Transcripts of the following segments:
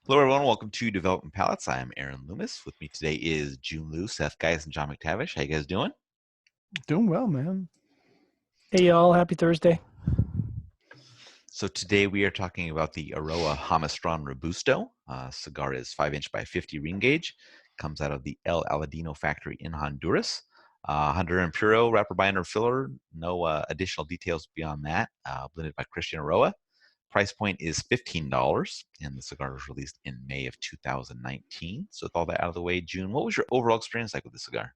Hello, everyone. Welcome to Development Palates. I'm Aaron Loomis. With me today is Jiunn, Seth Geis, and John McTavish. How you guys doing? Doing well, man. Hey y'all, happy Thursday. So today we are talking about the Eiroa Jamastran Robusto. Cigar is 5-inch by 50 ring gauge. Comes out of the El Aladino factory in Honduras. 100 Puro wrapper binder filler. No additional details beyond that. Blended by Christian Eiroa. Price point is $15, and the cigar was released in May of 2019. So with all that out of the way, Jiunn, what was your overall experience like with the cigar?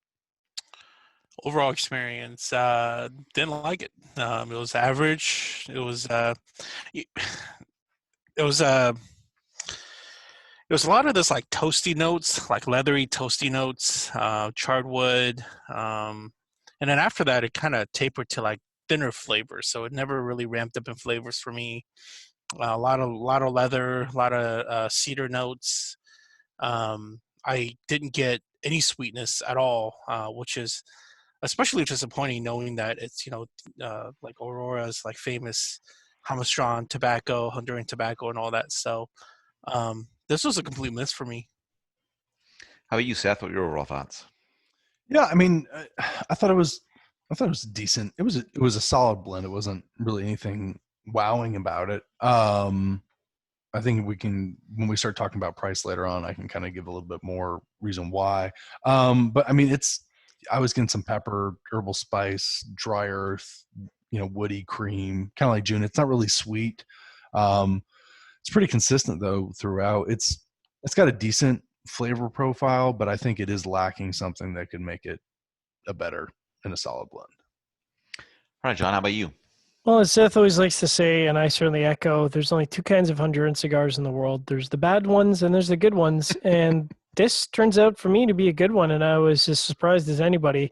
Overall experience, didn't like it. It was average. It was a lot of this like toasty notes, like leathery toasty notes, charred wood, and then after that it kind of tapered to like thinner flavors. So it never really ramped up in flavors for me. A lot of leather, a lot of cedar notes. I didn't get any sweetness at all, which is especially disappointing, knowing that it's like Aurora's like famous Jamastran tobacco, Honduran tobacco, and all that. So this was a complete miss for me. How about you, Seth? What were your overall thoughts? Yeah, I mean, I thought it was decent. It was a solid blend. It wasn't really anything wowing about it. I think when we start talking about price later on, I can kind of give a little bit more reason why. But I mean, I was getting some pepper, herbal spice, dry earth, woody cream, kind of like Jiunn. It's not really sweet. It's pretty consistent though throughout. It's got a decent flavor profile, but I think it is lacking something that could make it a better and a solid blend. All right, John, how about you? Well, as Seth always likes to say, and I certainly echo, there's only two kinds of Honduran cigars in the world. There's the bad ones and there's the good ones. And this turns out for me to be a good one, and I was as surprised as anybody.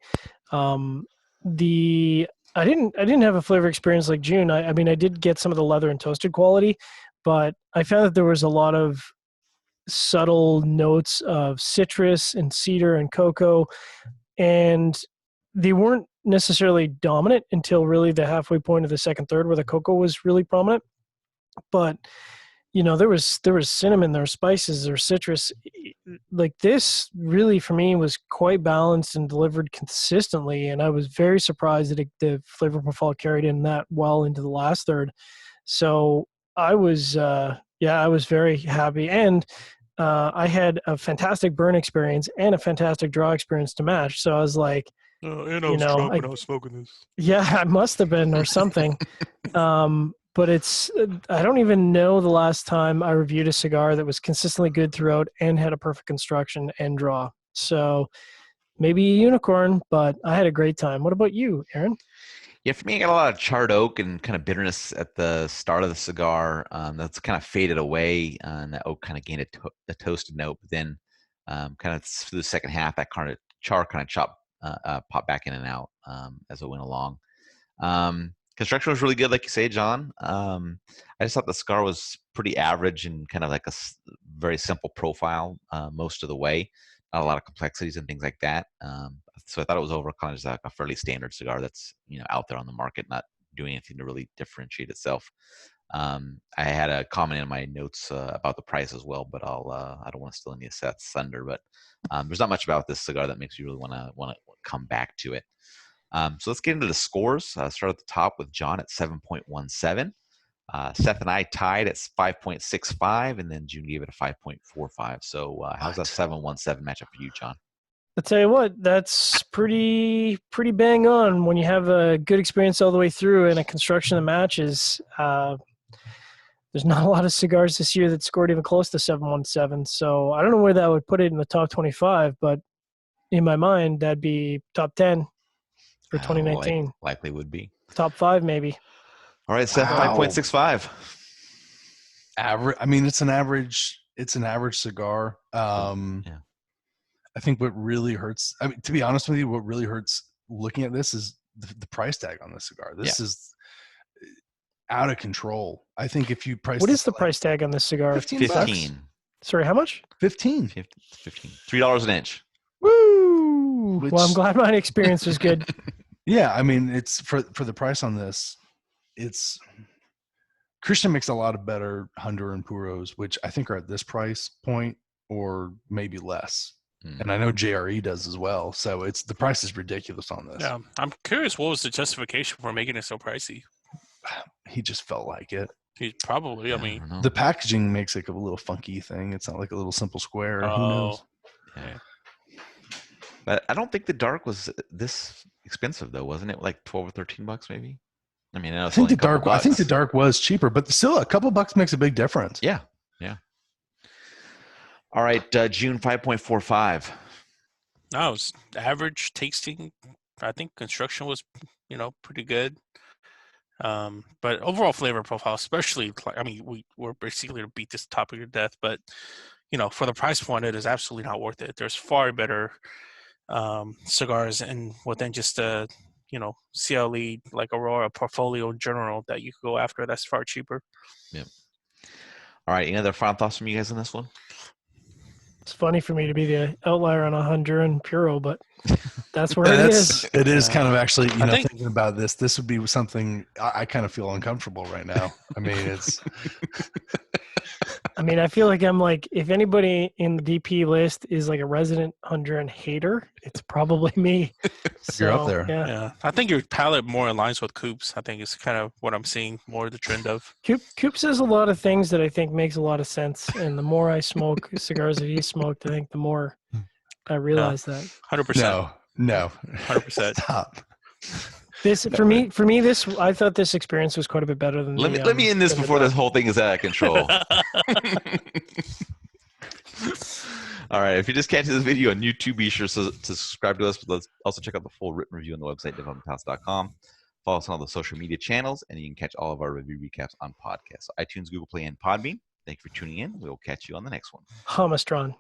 I didn't have a flavor experience like Jiunn. I mean, I did get some of the leather and toasted quality, but I found that there was a lot of subtle notes of citrus and cedar and cocoa, and they weren't necessarily dominant until really the halfway point of the second third, where the cocoa was really prominent. But there was cinnamon, there were spices, there was citrus. Like this really for me was quite balanced and delivered consistently, and I was very surprised that the flavor profile carried in that well into the last third. So I was I was very happy, and I had a fantastic burn experience and a fantastic draw experience to match. So I was like, And I was drunk when I was smoking this. yeah, I must have been or something. But I don't even know the last time I reviewed a cigar that was consistently good throughout and had a perfect construction and draw. So maybe a unicorn, but I had a great time. What about you, Aaron? Yeah, for me, I got a lot of charred oak and kind of bitterness at the start of the cigar. That's kind of faded away, and that oak kind of gained a toasted note. But then, kind of through the second half, that kind of char kind of popped back in and out as it went along. Construction was really good, like you say, John. I just thought the cigar was pretty average and kind of like a very simple profile most of the way. Not a lot of complexities and things like that. So I thought it was overall kind of just like a fairly standard cigar that's out there on the market, not doing anything to really differentiate itself. I had a comment in my notes about the price as well, but I don't want to steal any of Seth's thunder. But there's not much about this cigar that makes you really want to come back to it. So let's get into the scores. Start at the top with John at 7.17. Seth and I tied at 5.65, and then Jiunn gave it a 5.45. So how's that 7.17 matchup for you, John? I'll tell you what, that's pretty bang on when you have a good experience all the way through and a construction that matches. There's not a lot of cigars this year that scored even close to 7.17. So I don't know where that would put it in the top 25, but in my mind, that'd be top 10 for 2019. Likely would be. Top 5, maybe. All right, Seth, 5.65. Average. I mean, it's an average cigar. Yeah. I think what really hurts, I mean, to be honest with you, what really hurts looking at this is the price tag on this cigar. This is out of control. I think if you price What is the price tag on this cigar? 15. Sorry, how much? 15. $3 an inch. Woo! Well, I'm glad my experience was good. Yeah, I mean, it's for the price on this, it's Christian makes a lot of better Honduran puros, which I think are at this price point or maybe less. And I know JRE does as well. So the price is ridiculous on this. Yeah, I'm curious. What was the justification for making it so pricey? He just felt like it. He probably. I mean, don't know. The packaging makes like a little funky thing. It's not like a little simple square. Who knows? Yeah. But I don't think the dark was this expensive though, wasn't it? Like 12 or $13 maybe. I mean, I think the dark was cheaper, but still a couple bucks makes a big difference. Yeah. All right, Jiunn 5.45. no, it was average tasting. I think construction was, pretty good. But overall flavor profile, especially, I mean, we're basically to beat this topic to death, but for the price point, it is absolutely not worth it. There's far better cigars and within just a CLE like Aurora portfolio in general that you could go after. That's far cheaper. Yep. All right, any other final thoughts from you guys on this one? It's funny for me to be the outlier on a Honduran Puro, but that's where it is. It is kind of actually, thinking about this would be something I kind of feel uncomfortable right now. I mean, I feel like I'm like, if anybody in the DP list is like a resident Honduran hater, it's probably me. So, you're up there. Yeah. I think your palate more aligns with Coops. I think it's kind of what I'm seeing more the trend of. Coop says a lot of things that I think makes a lot of sense. And the more I smoke cigars that he smoked, I think the more I realize that. 100%. No. 100%. Stop. This for me, I thought this experience was quite a bit better than. Let me end this before this whole thing is out of control. All right, if you're just catching this video on YouTube, be sure to subscribe to us. But let's also check out the full written review on the website, developmenthouse.com. Follow us on all the social media channels, and you can catch all of our review recaps on podcasts. So iTunes, Google Play, and Podbean. Thank you for tuning in. We'll catch you on the next one. Jamastran.